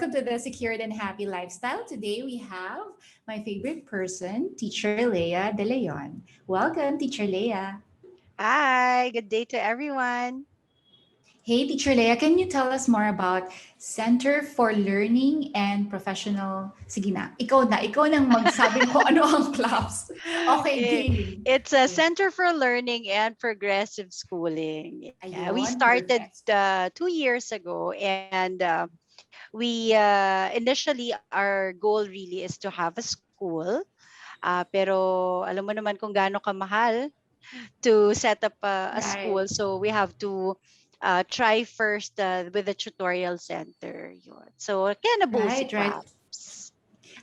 welcome to the Secured and Happy Lifestyle. Today we have my favorite person, Teacher Leah De Leon. Welcome, Teacher Leah. Hi, good day to everyone. Hey, Teacher Leah, can you tell us more about Center for Learning and Professional... Sige na, ikaw nang magsabi kung ano ang CLAPS. Okay, Eh, game. It's a Center for Learning and Progressive Schooling. Yeah, we Ayun, started perfect. 2 years ago, and we initially our goal really is to have a school. Pero alam mo naman kung gaano kamahal to set up a Right. school, so we have to try first with the tutorial center. Yun. So kaya nabuo si Right. CLAPS.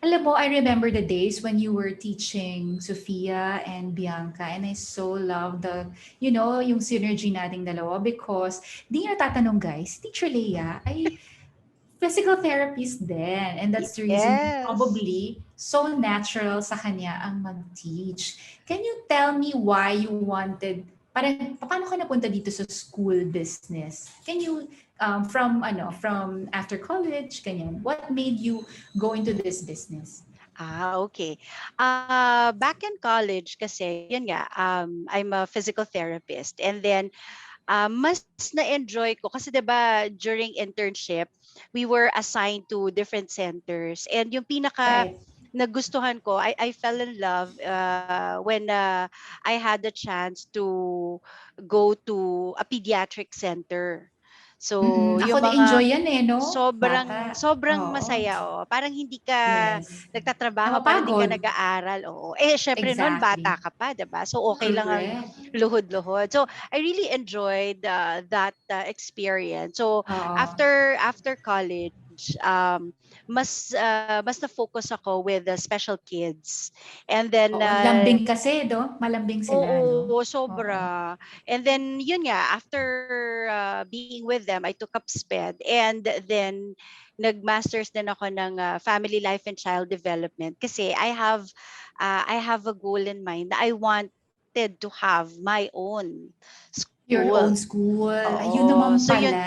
Alam mo, I remember the days when you were teaching Sofia and Bianca, and I so love yung synergy nating dalawa because di nga tatanong guys, Teacher Leah ay physical therapist din, and that's the reason Yes. probably so natural sa kanya ang mag-teach. Can you tell me why you wanted, parang paano ka napunta dito sa school business? Can you from after college, ganyan, what made you go into this business? Okay. Back in college kasi, yun nga, I'm a physical therapist. And then, mas na-enjoy ko kasi 'di ba during internship, we were assigned to different centers. And yung pinaka Right. nagustuhan ko, I fell in love when I had the chance to go to a pediatric center. So, Ako yung na-enjoy mga yan eh, no? sobrang Bata. sobrang Oo. masaya, oh. Parang hindi ka Yes. nagtatrabaho, parang hindi ka Napapagod. nag-aaral, oo. Eh syempre noon bata Exactly. ka pa, 'di ba? So okay lang ang Correct. luhod-luhod. So I really enjoyed that experience. So Oo. after college, mas na-focus ako with the special kids. And then Oo, lambing kasi, do? Malambing sila, no? oo, Oo. sobra. And then, yun nga, after being with them, I took up SPED. And then, nag-masters din ako ng Family Life and Child Development. Kasi I have a goal in mind na I wanted to have my own Your school. own school. Ayun Oo. naman So, yun, pala.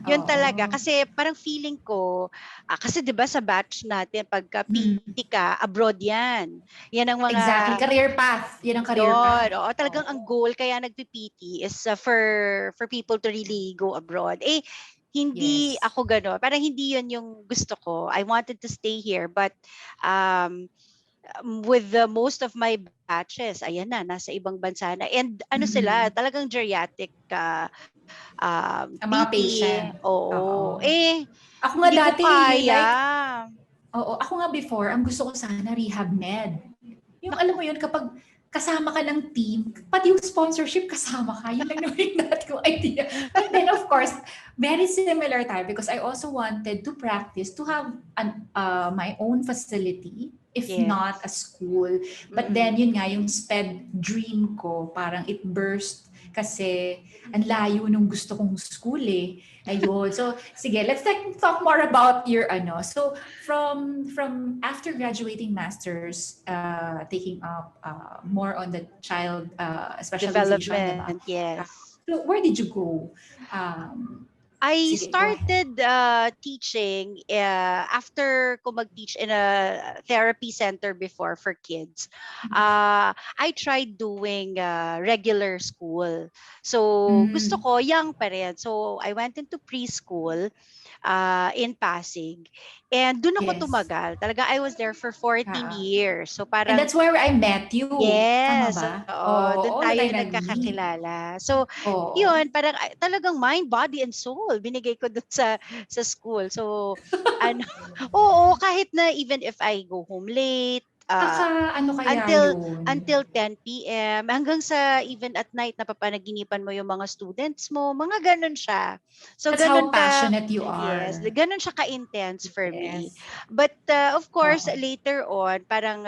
yun talaga. Oo. Kasi parang feeling ko, kasi 'di ba sa batch natin, pagka Mm. PT ka, abroad yan. Yan ang Exactly. mga Career path. Yan ang career yun, path. oo. Talagang ang Oo. goal kaya nagpi-PT is for people to really go abroad. Eh, hindi Yes. ako gano'n. Parang hindi yun yung gusto ko. I wanted to stay here, but um, with the most of my batches, ayan na, nasa ibang bansa na. And ano sila, Mm-mm. talagang geriatric Ang mga PT. patient. Oo. Oo. Eh, Ako nga hindi ko dati, kaya. like, oo, ako nga before, ang gusto ko sana rehab med. Yung alam mo yun, kapag kasama ka ng team, pati yung sponsorship kasama ka, yun lang naman yung dati kong idea. But then of course, very similar tayo because I also wanted to practice, to have my own facility, if not a Yes. school. But then Mm-mm. yun nga, yung SPED dream ko, parang it burst kasi ang layo nung gusto kong school eh. Ayun. So, sige, let's talk more about your ano. So, from after graduating masters, taking up more on the child specialization, di ba? Development, yes. So, where did you go? Um, I Sige, go ahead. started teaching after ko mag-teach in a therapy center before for kids. I tried doing regular school. So gusto Mm, ko young pa rin. So I went into preschool in Pasig. And doon ako yes. tumagal. Talaga I was there for 14 Ah. years. So And parang that's where I met you. Tama yes, ba? oo. Doon Oo, na tayo tayo nag-meet. nagkakakilala. So, Oo. yun, parang talagang mind, body, and soul binigay ko doon sa school. So, ano, oo, kahit na even if I go home late, Ano kaya until yun? until 10 p.m. hanggang sa even at night napapanaginipan mo yung mga students mo, mga ganun siya. So, That's how ganun ka, passionate you yes, are. ganun siya ka-intense for me. Yes. But of course, Oo. later on, parang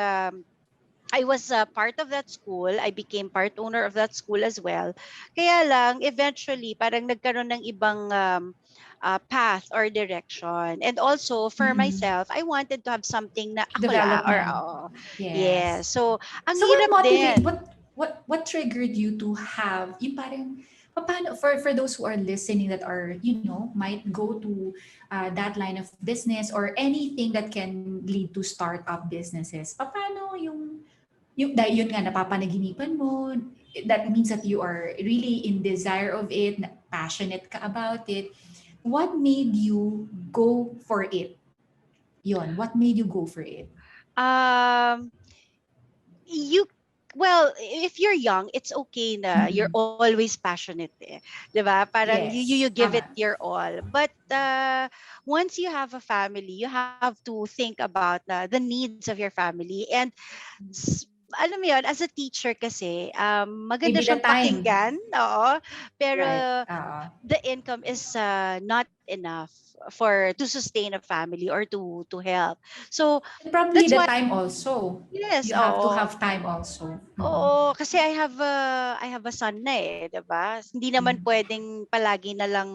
I was part of that school. I became part owner of that school as well. Kaya lang, eventually, parang nagkaroon ng ibang path or direction. And also, for Mm-mm. myself, I wanted to have something na ako la, or Development. yeah. Yes. So, ang So what hirap motivate din. what triggered you to have yung parang Paano, for those who are listening that are, might go to that line of business or anything that can lead to startup businesses, paano dahil yun nga, napapanaginipan mo, that means that you are really in desire of it, passionate ka about it. What made you go for it? What made you go for it? Um, you well, if you're young, it's okay na you're Mm-mm. always passionate eh. 'Di ba? Parang you Yes, give it tama. your all. But once you have a family, you have to think about the needs of your family. And alam mo yun, as a teacher kasi, maganda Maybe the siyang time, pakinggan, oo, pero right? the income is not enough for to sustain a family or to help. So And probably that's the why, time also. yes, You have to oo. have time also. Mm-mm. Oo, kasi I have a son na eh, 'di ba? Hindi naman Mm. pwedeng palagi na lang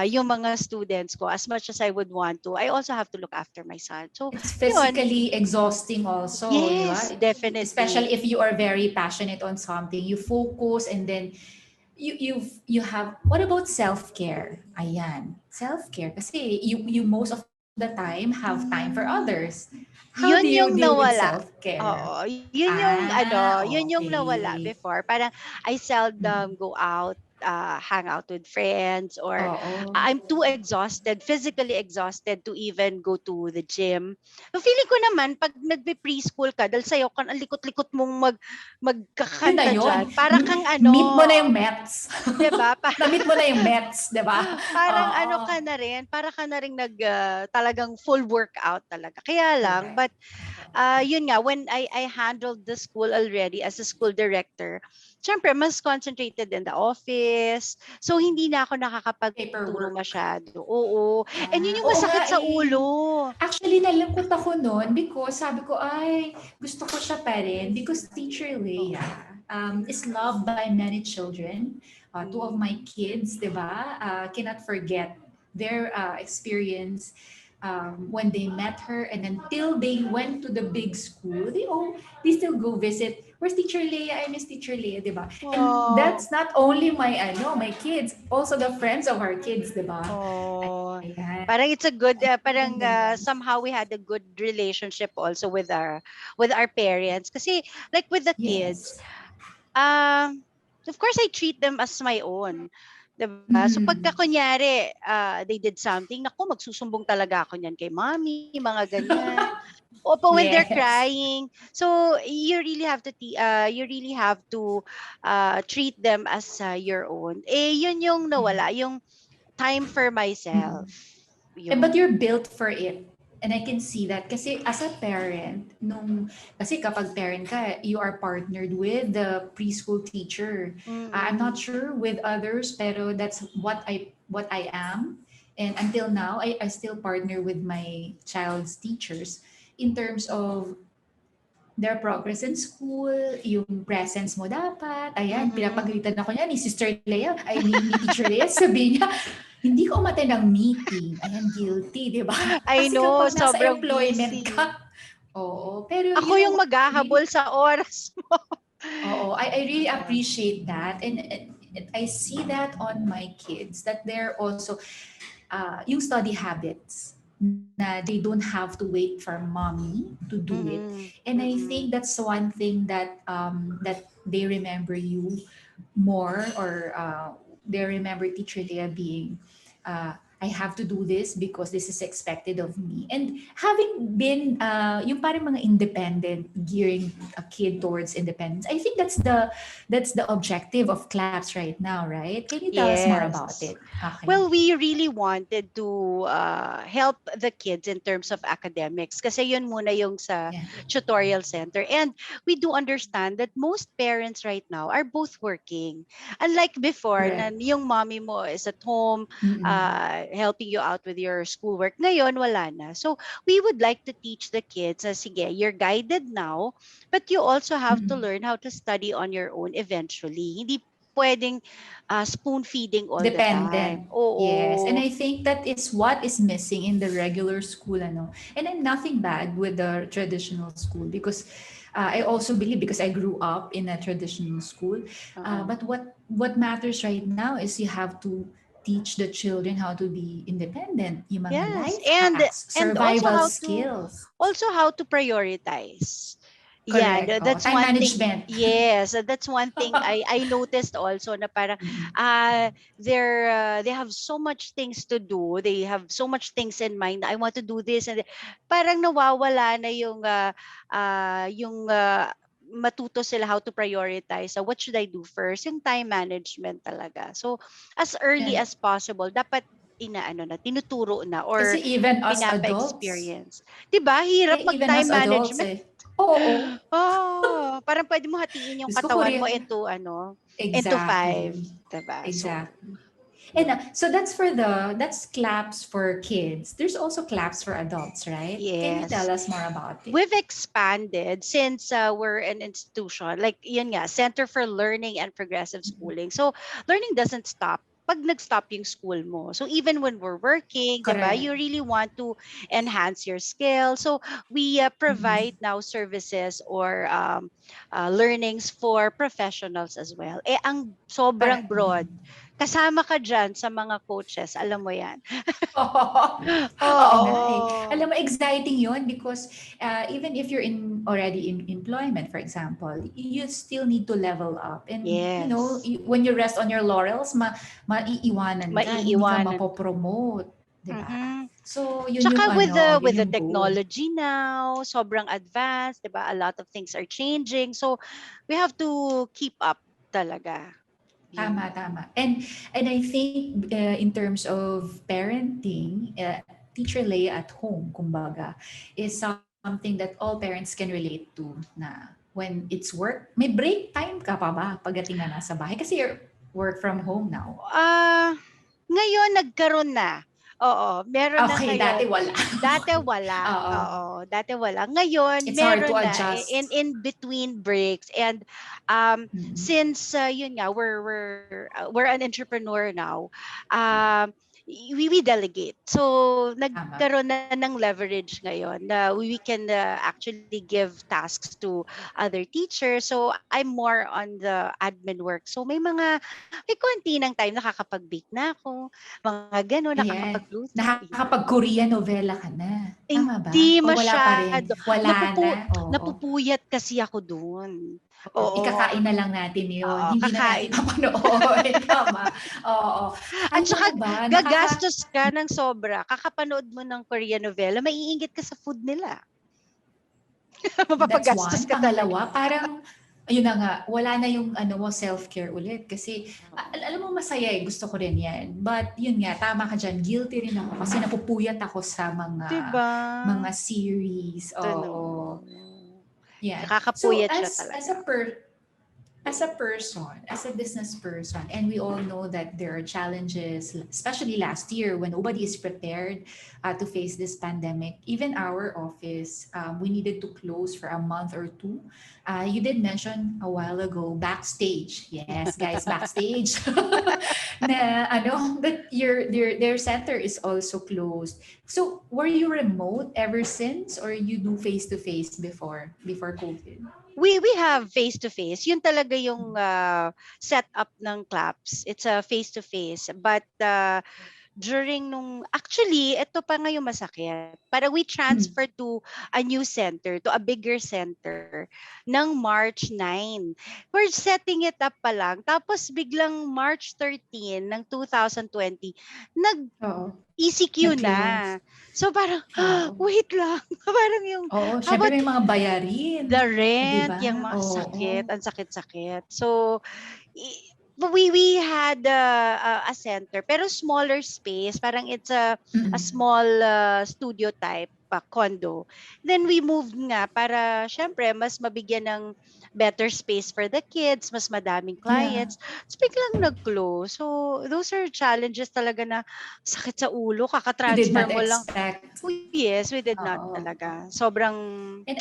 yung mga students ko. As much as I would want to, I also have to look after my son. So, It's yun. physically exhausting also, di ba? Yes, definitely. Especially if you are very passionate on something, you focus and then you have, what about self-care? Ayan, self-care kasi you most of the time have time for others. How do you Yun deal yung with nawala. self-care? Oo, yun yung nawala Okay. before. Parang I seldom Mm. go out, hang out with friends, or Oo. I'm too exhausted, physically exhausted to even go to the gym. So feeling ko naman pag nagbe-preschool ka, dahil sa'yo kan ang likot-likot mong Yun na magkakanta yun. diyan, para kang Meet mo ano, na yung Mets. 'di ba? Na-meet mo na yung Mets, di ba? Parang Oo. ano ka na rin, para ka na rin talagang full workout talaga. Kaya lang, Correct. but yun nga, when I handled the school already as a school director, syempre, mas concentrated in the office. So, hindi na ako nakakapagturo Paperwork. masyado. Oo. And yun yung Oo nga masakit sa eh. ulo. Actually, nalungkot ako noon because sabi ko, ay, gusto ko siya pa rin because Teacher Oo. Leah is loved by many children. Two of Mm. my kids, di ba, cannot forget their experience when they met her and until they went to the big school, they still go visit. Where's Teacher Leah? I miss Teacher Leah, di ba? And Oh. that's not only my kids, also the friends of our kids, di ba? Oh. Ayan. Parang it's a good, parang Ganda nun. somehow we had a good relationship also with our parents. Kasi like with the kids, Yes. Um, of course, I treat them as my own. 'Di ba? So pagka Mhm. kunyari, they did something, naku, magsusumbong talaga ako niyan kay mommy, mga ganyan. Opo, when they're Yes. crying. So you really have to treat them as your own. Eh, yun yung nawala, yung time for myself. Mm. But Yun. you're built for it. And I can see that. Kasi as a parent, kasi kapag parent ka, you are partnered with the preschool teacher. I'm not Mm-mm. sure with others, pero that's what I am. And until now, I still partner with my child's teachers in terms of their progress in school, yung presence mo dapat. Ayan, Mm-mm. pinapagalitan ako niya ni Sister Leia, ay ni Teacher Leia, sabi niya, hindi ka umattend ng meeting. Ayan, guilty, di ba? I Kasi know, kapag nasa sobrang employment busy. ka, oo. Pero Ako you know yung what, maghahabol sa oras mo. oo, I really Yeah. appreciate that. And I see that on my kids, that they're also, yung study habits, na they don't have to wait for mommy to do it. Mm-mm. And I Mm-mm. think that's one thing that they remember you more, or they remember Teacher Leah being, I have to do this because this is expected of me. And having been yung parang mga independent, gearing a kid towards independence, I think that's the objective of CLAPS right now, right? Can you tell us more about Yes. it? Okay. Well, we really wanted to help the kids in terms of academics kasi yun muna yung sa Yeah. tutorial center. And we do understand that most parents right now are both working. Unlike before, na Correct. yung mommy mo is at home Mm-mm. helping you out with your schoolwork. Ngayon, wala na. So, we would like to teach the kids na, sige, you're guided now, but you also have to Mm-mm. learn how to study on your own eventually. Hindi pwedeng spoon feeding all the Dependent. time. Yes. And Oo. I think that is what is missing in the regular school, ano. And then nothing bad with the traditional school because I also believe, because I grew up in a traditional school, but what matters right now is you have to teach the children how to be independent, yung mga Yes, life hacks, and also survival skills. how to prioritize. Yeah, Correct. Oh, that's time one thing. management. Yes, that's one thing I noticed also na parang Mm. they have so much things to do. They have so much things in mind. I want to do this, and parang nawawala na yung matuto sila how to prioritize. So what should I do first? Yung time management talaga. So as early And as possible, dapat tinuturo na or kasi even us adults, pinapa-experience. 'Di ba? Hirap even mag-time us adults management. eh. Oo. Oh, parang pwede mo hatiin yung Gusto ko katawan mo rin. into five, Exactly. 'di ba? So, Exactly. And yun. so that's claps for kids. There's also claps for adults, right? Can you tell Yes. us more about it? We've expanded since we're an institution, like yun nga, Center for Learning and Progressive Schooling. So, learning doesn't stop pag nag-stop yung school mo. So even when we're working, 'di ba, you Correct. really want to enhance your skills. So we Mhm. provide now services or learnings for professionals as well. Eh ang sobrang Para, broad. Kasama ka dyan sa mga coaches, alam mo yan. Oo nga eh. Oo. Alam mo, exciting yon because even if you're already in employment, for example, you still need to level up. And, Yes. when you rest on your laurels, maiiwanan ka, hindi ka Maiiwanan. mapopromote. Diba? Mhm. So, yun yung Tsaka yun with the yung goal. technology now, sobrang advanced, 'di ba? A lot of things are changing. So we have to keep up talaga. Tama, Yun. tama. And I think in terms of parenting, Teacher Leah at home, kumbaga, is something that all parents can relate to na when it's work, may break time ka pa ba pagdating na nasa bahay? Kasi you're work from home now. Ah, ngayon nagkaroon na. Oo, meron na Okay, dati ngayon. wala. Dati wala. Oo. Oo, dati wala. Ngayon It's hard to meron na adjust. in between breaks and Mm. since yun nga we're an entrepreneur now. We delegate. So Tama. nagkaroon na ng leverage ngayon na we can actually give tasks to other teachers. So I'm more on the admin work. So may konti ng time nakakapag-bake na ako, mga gano'n, Ayan. nakakapagluto. Nakakapag-Korean novela ka na. Tama ba? Hindi O wala pa rin? masyado. Wala na? Oo. Napupuyat kasi ako dun. Oo, Oo. ikakain na lang natin yun. Oo, Hindi na natin kakain. papanoorin. Tama. Oo. At Alam saka mo ba, gagastos ka ng sobra. Kakapanood mo ng Korean novela, maiinggit ka sa food nila. that's Mapapagastos one. ka talaga. Pangalawa, parang, ayun na nga, wala na yung self-care ulit. Kasi, Oo. alam mo, masaya eh. Gusto ko rin yan. But, yun nga, tama ka dyan. Guilty rin ako kasi napupuyat ako sa Diba? mga series. Ito no. Oo. Yan. So, Nakakapuyat siya as talaga. as a person, as a business person, and we all know that there are challenges, especially last year when nobody is prepared to face this pandemic. Even our office, we needed to close for a month or two. You did mention a while ago backstage. Yes, guys, backstage. Na that their center is also closed. So were you remote ever since, or you do face to face before COVID? We have face to face. Yun talaga yung setup ng CLAPS. It's a face to face. But during actually ito pa nga yung masakit. Para we Hmm. transfer to a new center, to a bigger center ng March 9. We're setting it up pa lang. Tapos biglang March 13 ng 2020, nag Oo. ECQ na. Nag-close. So parang, Oo. wait lang. Parang yung, Oo, how syempre about may mga bayarin, the 'di rent, ba? yung mga sakit, Oo. ang sakit-sakit. So, we had a center, pero smaller space. Parang it's a Mm. small studio type condo. Then we moved nga para syempre mas mabigyan ng better space for the kids, mas madaming Yeah. clients. So biglang nag-close. So those are challenges talaga na sakit sa ulo, You did kaka-transfer not mo lang. expect. Oh, yes, we did not Oo. talaga. Sobrang And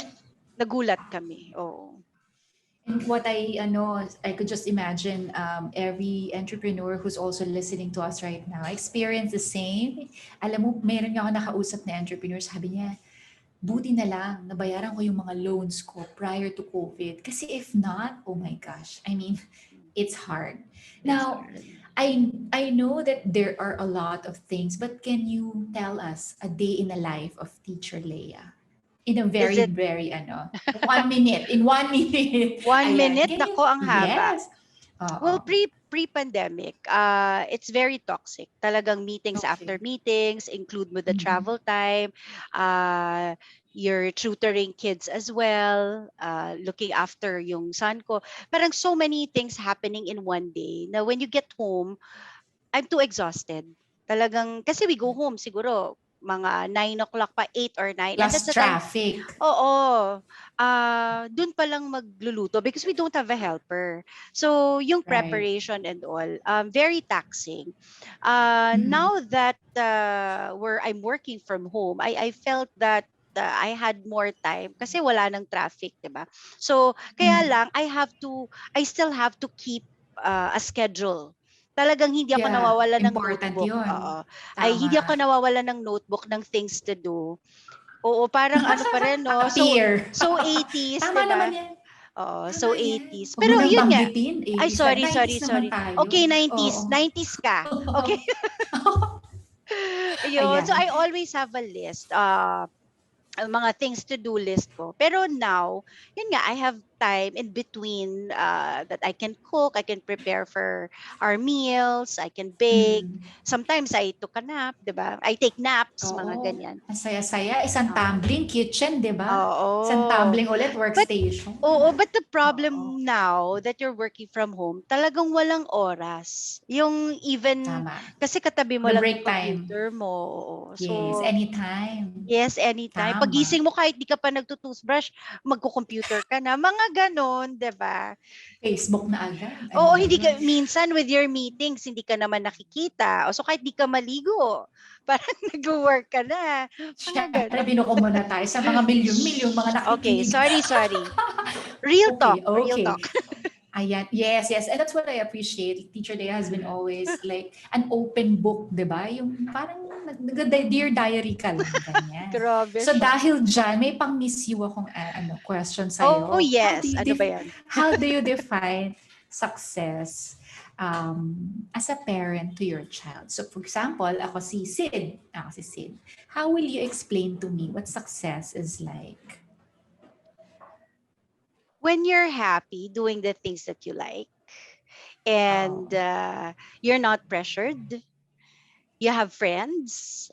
nagulat kami. Oo. and what I could just imagine every entrepreneur who's also listening to us right now experience the same. Alam mo, meron nga ako nakausap na entrepreneur, sabi niya, buti na lang, nabayaran ko yung mga loans ko prior to COVID. Kasi if not, oh my gosh, I mean, it's hard. It's Now, hard. I know that there are a lot of things, but can you tell us a day in the life of Teacher Leah? In a Is very, it very, 1 minute. In 1 minute. 1 minute? Can you, Nako, ang haba. yes. Well, Oo. pre-pandemic, it's very toxic. Talagang meetings after Okay. meetings, include with the Mhm. travel time, you're tutoring kids as well, looking after yung son ko. Parang so many things happening in one day na when you get home, I'm too exhausted. Talagang, kasi we go home siguro mga 9 o'clock pa, 8 or 9. And that's Plus the time. traffic. Oo. Dun pa lang magluluto because we don't have a helper. So, yung Right. preparation and all, very taxing. Mhm. Now that I'm working from home, I felt that I had more time kasi wala nang traffic, 'di ba? So, kaya Mhm. lang I still have to keep a schedule. Talagang hindi ako Yeah, nawawala ng important notebook. yun. Oo. Ay, hindi ako Tama. nawawala ng notebook ng things to do. Oo, parang ano pa rin 'no, Appear. so 80s, 'di Tama ba? naman yan. Oo, Tama so yan. 80s. Huwag mo Pero nang yun nga, banggitin, ay 80s lang. sorry, 90s sorry, naman sorry. tayo. Okay, 90s, Oo. 90s ka. Okay. Ayun, so Ayan. I always have a list. Ang mga things to do list ko. Pero now, yun nga, I have time in between that I can cook, I can prepare for our meals, I can bake. Mm. Sometimes I took a nap, 'di ba? I take naps, mga Oo. ganyan. Ang saya-saya. Isang Oo. tumbling kitchen, di ba? Isang Oo. tumbling ulit But workstation. Oo, but the Oo. problem now that you're working from home, talagang walang oras. Yung even, Tama. kasi katabi mo The lang yung break time. computer mo. Oo. Yes, So, anytime. yes, anytime. Tama. Pagising mo kahit di ka pa nagtutoothbrush, magko-computer ka na. Mga ganon, 'di ba? Facebook na agad. Ano Oo, ba hindi yun? ka, minsan with your meetings, hindi ka naman nakikita. O so kahit di ka maligo, parang nag-work ka na. Mga Siyempre, ganon. binuko muna tayo sa mga milyon-milyon mga Okay, nakikinig. sorry. Real Okay, talk, real okay. talk. Ayan. Yes, yes. And that's what I appreciate. Teacher Day has been always like an open book, di ba? Yung parang dear diary ka lang, ganyan. Grabe So siya. dahil dyan, may pang-miss you akong question Oh, sa'yo. yes. Ano ba yan? How do you define success as a parent to your child? So for example, ako si Sid. How will you explain to me what success is like? When you're happy doing the things that you like Oh. and you're not pressured, you have friends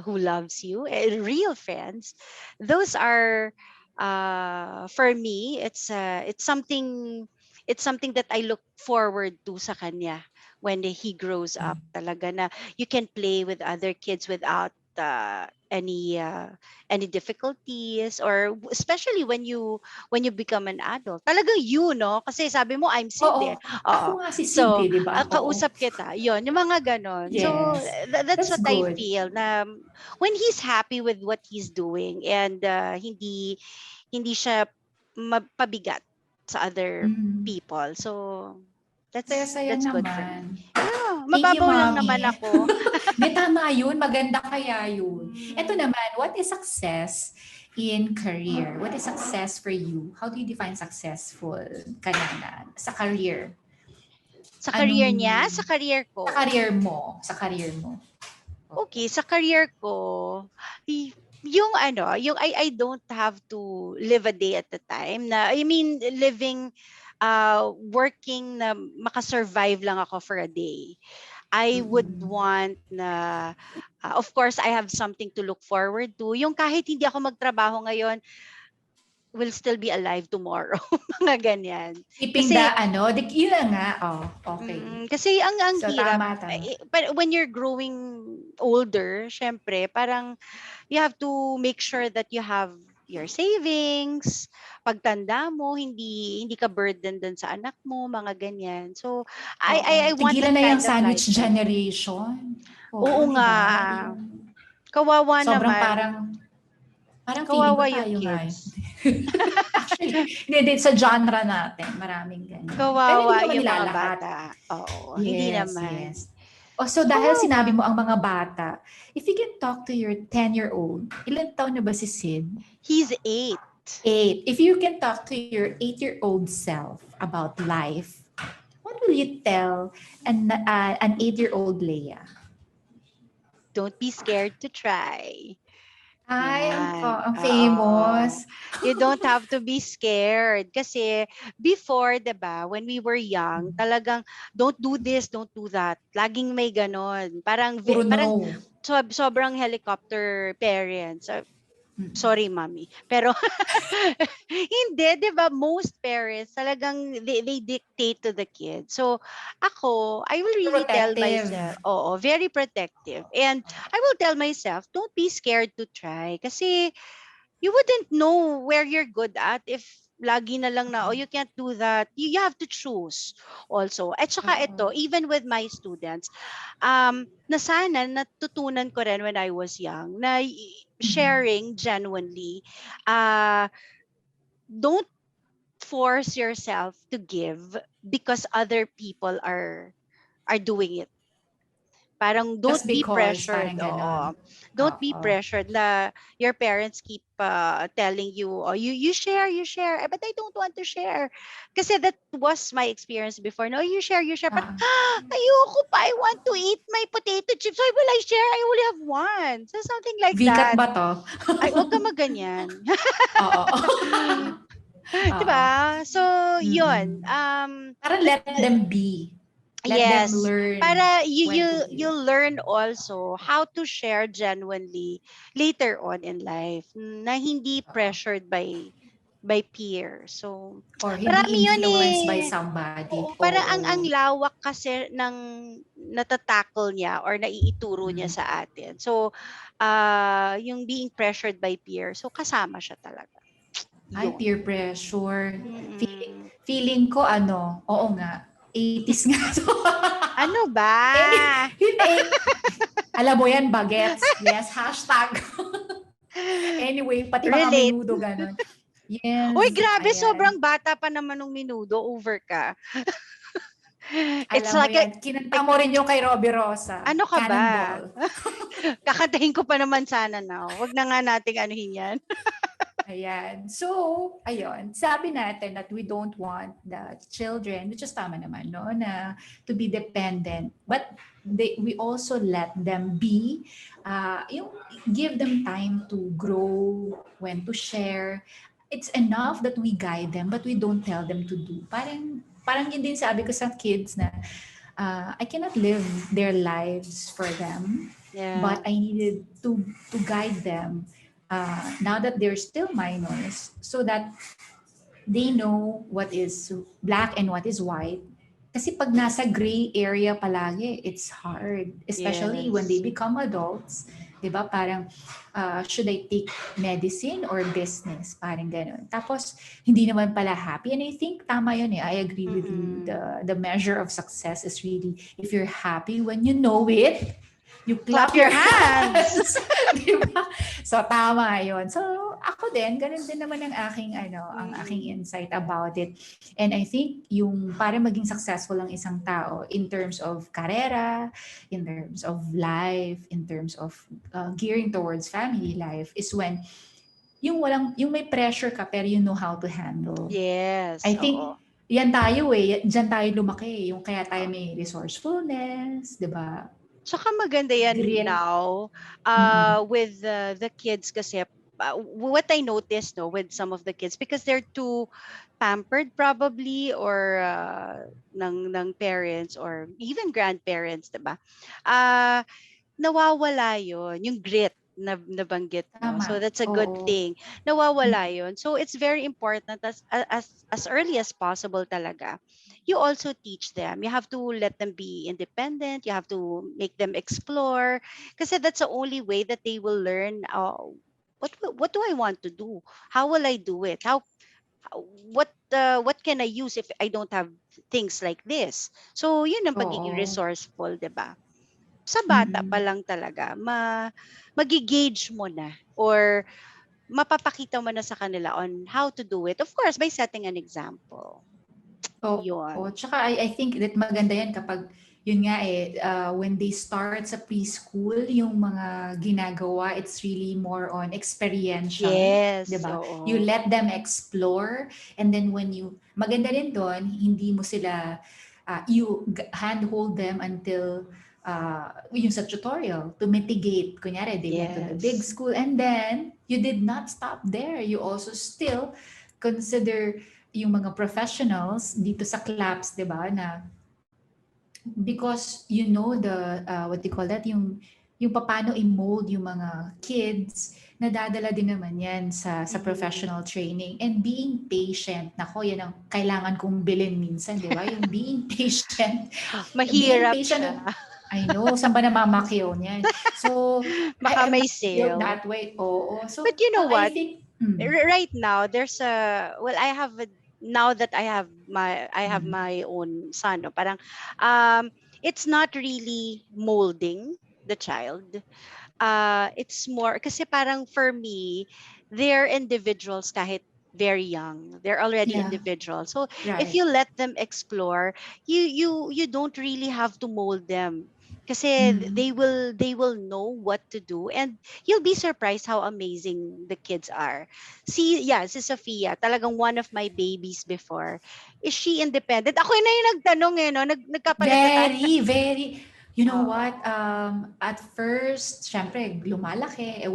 who loves you, real friends. Those are, for me, it's something that I look forward to sa kanya when he grows up. Talaga na you can play with other kids without any difficulties, or especially when you become an adult. Talagang you, no? Kasi sabi mo I'm Sid Oo. eh. Ako Oo. nga si Sid So, eh, di ba? Oo. kausap kita. Yon, yung mga ganon. So, Yes. that's That's what I good. feel na when he's happy with what he's doing and hindi siya pabigat sa other Mm. people. So, Saya-saya that's good for me. naman. Yeah, Thank you, mababaw lang naman Mommy. ako. Di, tama yun. Maganda kaya yun. Ito Mm, naman, what is success in career? What is success for you? How do you define successful ka na sa career? sa career Anong, niya, sa career sa ko. career mo? Sa career mo. Oo. Okay, sa career ko, yung ano, yung I don't have to live a day at a time na, I mean, living, working na makasurvive lang ako for a day. I would Mm-mm. want na, of course, I have something to look forward to. Yung kahit hindi ako magtrabaho ngayon, will still be alive tomorrow. Mga ganyan. Keeping the Kasi, yun na nga. Oh, okay. kasi ang So, hirap. tama, tama. But when you're growing older, syempre, parang you have to make sure that you have your savings. Pagtanda mo, hindi ka burden dun sa anak mo, mga ganyan. So, I Oo. want Tigilan that na yung kind of sandwich lifestyle. generation. Oo, Oo di nga. ba? Yung Kawawa sobrang naman. parang feeling ko Kawawa yung tayo nga. kids. Actually, hindi, sa genre natin, maraming ganyan. Pero hindi ko Kawawa naman yung mga nilalahat. bata. Oo, hindi Yes, naman. yes. So dahil sinabi Kawawa. mo ang mga bata, if you can talk to your 10-year-old, ilan taon na ba si Sid? He's 8. 8. If you can talk to your 8-year-old self about life, what will you tell an 8-year-old Leah? Don't be scared to try. Ay, Yan. ang Oo. famous. You don't have to be scared. Kasi before, 'di ba, when we were young, talagang don't do this, don't do that. Laging may ganon. Parang Puro parang no. sobrang helicopter parents. Mm. Sorry, mommy. Pero hindi, 'di ba? Most parents talagang they dictate to the kids. So, ako, I will really tell myself, Protective. oo, very protective. And I will tell myself, don't be scared to try. Kasi you wouldn't know where you're good at if lagi na lang na, oh, you can't do that. You have to choose also. At saka Oo. ito, even with my students, na sana natutunan ko rin when I was young na Mm. sharing genuinely, uh, don't force yourself to give because other people are doing it. Parang don't Just be because, pressured. parang Oo. ganon. Don't be Oo. pressured na your parents keep telling you, oh, you share, you share. But I don't want to share. Kasi that was my experience before. No, you share, you share. But Ah, ayoko pa. I want to eat my potato chips. Why will I share? I only have one. So something like Vikat that. ba to? Ay, wag ka maganyan. Oo. Oo. 'Di ba? So, yun. Mm-mm. Parang let them be. Let them Yes, learn para when to you give. learn also how to share genuinely later on in life na hindi Oo. pressured by peers. So, Or hindi marami yun influenced by eh. somebody. Oo, para ang Oo. lawak kasi ng natatakol niya or naiituro niya Mm. sa atin. So, yung being pressured by peers, so kasama siya talaga. Ay, Yun. peer pressure. Mm-mm. Feeling ko oo nga, 80s nga to. Ano ba? Hindi. Alam mo yan, bagets. Yes, hashtag. Anyway, pati mga Relate. menudo, ganon. Uy, Yes, grabe, ayan. sobrang bata pa naman ng Menudo, over ka. It's Alam mo like, yan, kinanta mo rin yung kay Robbie Rosa. ano ka ba? Cannonball. Kakantahin ko pa naman sana now. Wag na nga nating anuhin yan. Ayan. So, ayun. Sabi natin that we don't want the children, which is tama naman, no, na to be dependent. But we also let them be, yung give them time to grow, when to share. It's enough that we guide them, but we don't tell them to do. Parang yun din sabi ko sa kids na, I cannot live their lives for them, Yeah. but I needed to guide them now that they're still minors so that they know what is black and what is white. Kasi pag nasa gray area palagi, it's hard. Especially when they Yes. become adults. 'Di ba? Parang, should I take medicine or business? Parang ganun. Tapos, hindi naman pala happy. And I think tama yun eh. I agree with you. Mm-mm. The measure of success is really, if you're happy when you know it, you Clap clap your your hands. hands. Di ba? So, tama yun. So, ako din, ganun din naman ang aking Mm-mm. insight about it. And I think yung para maging successful ang isang tao in terms of karera, in terms of life, in terms of gearing towards family life is when yung may pressure ka pero you know how to handle. Yes. I think Oo. yan tayo eh, diyan tayo lumaki, yung kaya tayo Oo. may resourcefulness, 'di ba? Tsaka maganda yan Grit. now Mm-mm. with the kids kasi what I noticed no with some of the kids because they're too pampered probably or ng parents or even grandparents, 'di ba? Uh, nawawala yon yung grit na nabanggit mo. Tama. So that's a good Oo. thing. Nawawala yon. So it's very important as early as possible talaga. You also teach them. You have to let them be independent. You have to make them explore kasi that's the only way that they will learn what do I want to do? How will I do it? What can I use if I don't have things like this? So yun ang pagiging Oo. resourceful, 'di ba? Sa bata pa Mm-mm. lang talaga magi-gauge mo na or mapapakita mo na sa kanila on how to do it. Of course, by setting an example. Oo. Yun. Tsaka I think that maganda yan kapag yun nga when they start sa preschool, yung mga ginagawa, it's really more on experiential, di Yes, ba? You oo. let them explore, and then maganda rin doon, hindi mo sila, handhold them until yung sa tutorial to mitigate. Kunyari, they went to the big Yes. school, and then you did not stop there. You also still consider yung mga professionals dito sa CLAPS, di ba, na because you know the what do you call that, yung paano i-mold yung mga kids, nadadala din naman yan sa Mhm. professional training, and being patient, nako yan ang kailangan kong bilhin minsan, di ba, yung being patient. Being Mahirap siya. patient, I know, saan ba namamakyaw niyan? So, Baka I'm may not built sale. that way. Oo. So, But you know I what? think, Right now there's a well I have a, now that I have mm, my own son, no, parang um it's not really molding the child. It's more kasi parang for me they're individuals kahit very young, they're already yeah, individuals, so if right. you let them explore, you don't really have to mold them kasi Mm. they will know what to do, and you'll be surprised how amazing the kids are. See, yeah, si Sophia, talagang one of my babies before. Is she independent? Ako na yung nagtanong no, nagkapalitan. Very, very. You know Oo. what? At first, syempre, lumalaki.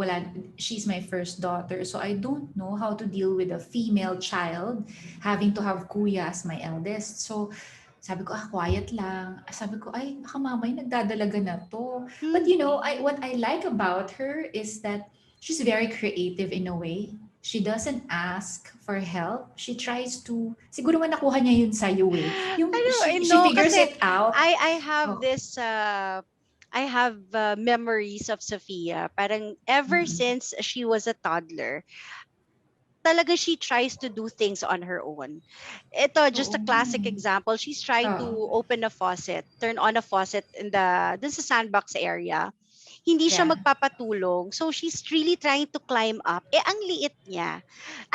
She's my first daughter. So I don't know how to deal with a female child having to have kuya as my eldest. So sabi ko, quiet lang. Sabi ko, ay, baka mamay nagdadalaga na to. But you know, Hindi. what I like about her is that she's very creative in a way. She doesn't ask for help. She tries to, siguro nga nakuha niya yun sa'yo eh. I Yung don't I she know figures kasi it out. I have Oh, this I have memories of Sophia. Parang ever mm. since she was a toddler, talaga she tries to do things on her own. Ito, just Oo a nga classic eh. example. She's trying to Oo. open a faucet, turn on a faucet in the dun sa sandbox area. Hindi siya Yeah. magpapatulong. So she's really trying to climb up. Eh, ang liit niya.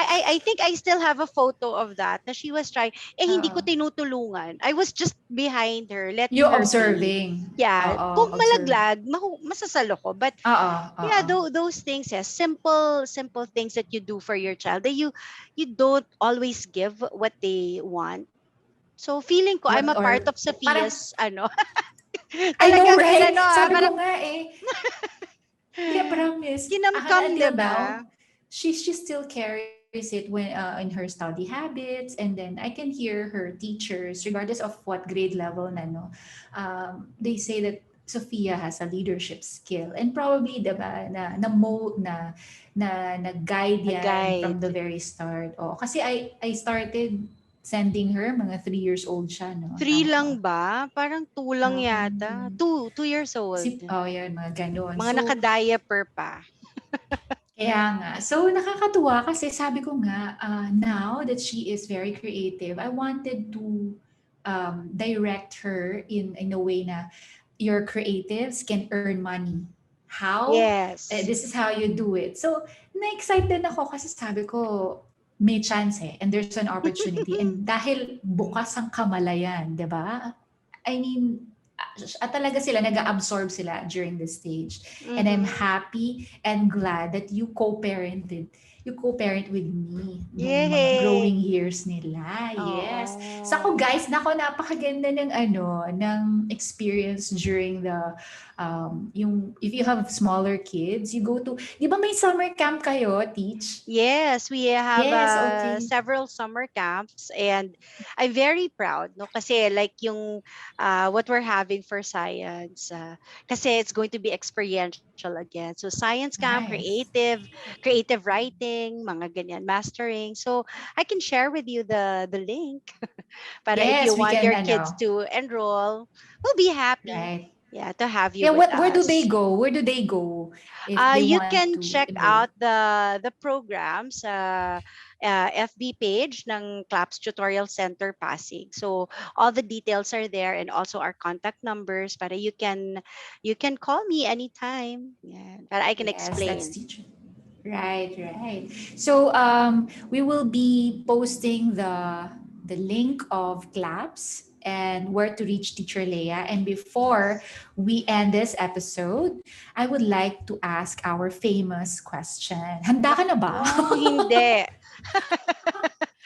I think I still have a photo of that na she was trying. Eh, hindi ko Oo. tinutulungan. I was just behind her, You letting her be. observing. Yeah, kung Oo, observe. malaglag, masasalo ko. But Oo, yeah, oo. those things, yes, simple things that you do for your child that you don't always give what they want. So feeling ko I'm What a part or of parang, Sophia's ano, I know, talagang right? inano Sabi parang ko nga eh. Hindi, promise. kinamkam, 'di Until ba? now, she still carries it when in her study habits, and then I can hear her teachers, regardless of what grade level na, no, they say that Sophia has a leadership skill, and probably, diba, na mold na guide A yan from the guide. very start. Oh, kasi I started sending her, mga 3 years old siya, no? Three Tama lang ba? ba? Parang two lang yata. Um, 2 years old. oh, yan, mga ganon. Mga So, naka-diaper pa. kaya nga. So, nakakatuwa kasi sabi ko nga, now that she is very creative, I wanted to direct her in a way na your creatives can earn money. How? Yes. This is how you do it. So, na-excited ako kasi sabi ko, may chance eh, and there's an opportunity. And dahil bukas ang kamalayan, di ba? I mean, talaga sila, nag-absorb sila during this stage. And I'm Mhm. happy and glad that you co-parent with me nung mga Yay! growing years nila. Yes. So ako Oo. guys, nako, napakaganda ng ng experience during the yung if you have smaller kids, you go to, di ba may summer camp kayo, Teach? Yes, we have Yes, okay. several summer camps, and I'm very proud, no, kasi like yung what we're having for science, kasi it's going to be experiential again. So science camp, Nice. creative writing, mga ganyan, mastering. So I can share with you the link para if you Yes, we want can your kids to enroll, we'll be happy. right. Yeah, to have you Yeah, with where do they us. go? Where do they go if they You want can to check enroll? out the programs FB page ng CLAPS Tutorial Center Pasig. So all the details are there, and also our contact numbers para you can call me anytime. Yeah, para I can Yes, that's explain. teacher. Right, right. So we will be posting the link of CLAPS and where to reach Teacher Leah. And before we end this episode, I would like to ask our famous question. Handa ka na ba? Oh, hindi.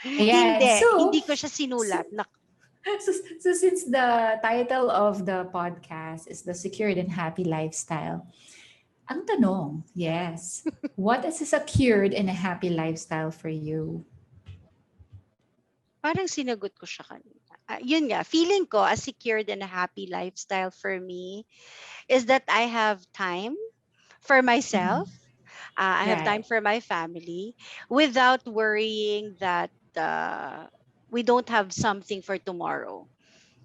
Ayan. Hindi ko siya sinulat. So, so since the title of the podcast is The Secured and Happy Lifestyle, ang tanong, yes, what is a secured and a happy lifestyle for you? Parang sinagot ko siya kanina. Yun nga, feeling ko a secured and a happy lifestyle for me is that I have time for myself. I have time Right. for my family without worrying that we don't have something for tomorrow.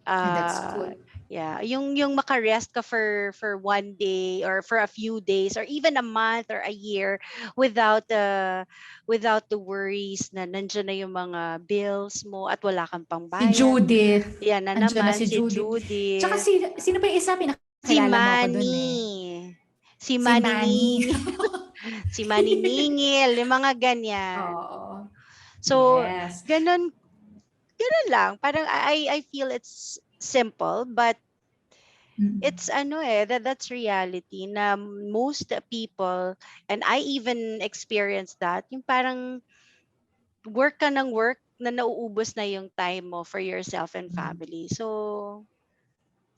And that's Uh, good. yeah, yung makarest ka for one day or for a few days or even a month or a year without without the worries na nandiyan na yung mga bills mo at wala kang Si pangbayad. Judith. Yan na Andiyan na naman si si Judith. Tsaka Judith. sino pa yung isa? Si Pinakilala mo ako dun Manny. eh. Si Si Manny. Manining. Si Maniningil. Yung mga ganyan. Oo. So, Yes. ganun lang. Parang I feel it's simple but it's that's reality na most people, and I even experienced that, yung parang work ka ng work na nauubos na yung time mo for yourself and family. So,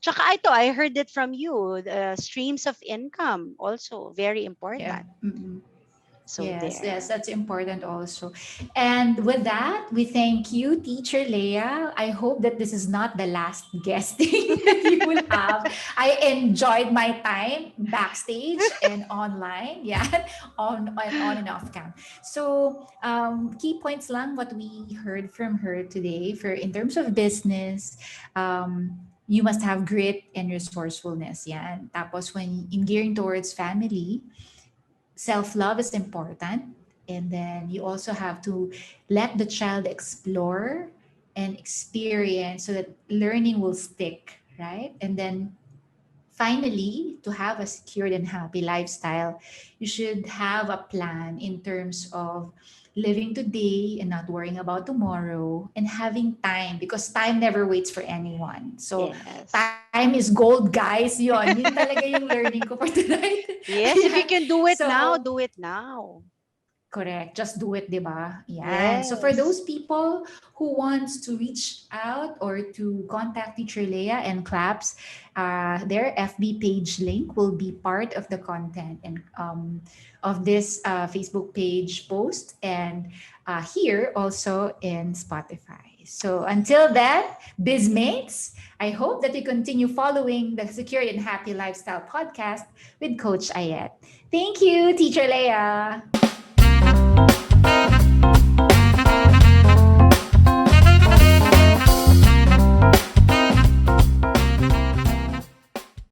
tsaka ito, I heard it from you, streams of income also very Yeah. important. So Yes, there. that's important also. And with that, we thank you, Teacher Leah. I hope that this is not the last guesting that you will have. I enjoyed my time backstage and online. Yeah, on and off cam. So key points lang what we heard from her today. For in terms of business, you must have grit and resourcefulness. Yan. Tapos when in gearing towards family, self-love is important, and then you also have to let the child explore and experience so that learning will stick, right? And then finally, to have a secured and happy lifestyle, you should have a plan in terms of living today and not worrying about tomorrow, and having time, because time never waits for anyone. So Yes. time is gold, guys. Yun talaga yung learning ko for tonight. Yes, if you can do it now, So, do it now. correct. Just do it, di ba? Yan. So for Yes. those people who wants to reach out or to contact Teacher Leah and CLAPS, their FB page link will be part of the content and of this Facebook page post, and here also in Spotify. So until then, Bizmates, I hope that you continue following the Secure and Happy Lifestyle podcast with Coach Aiet. Thank you, Teacher Leah.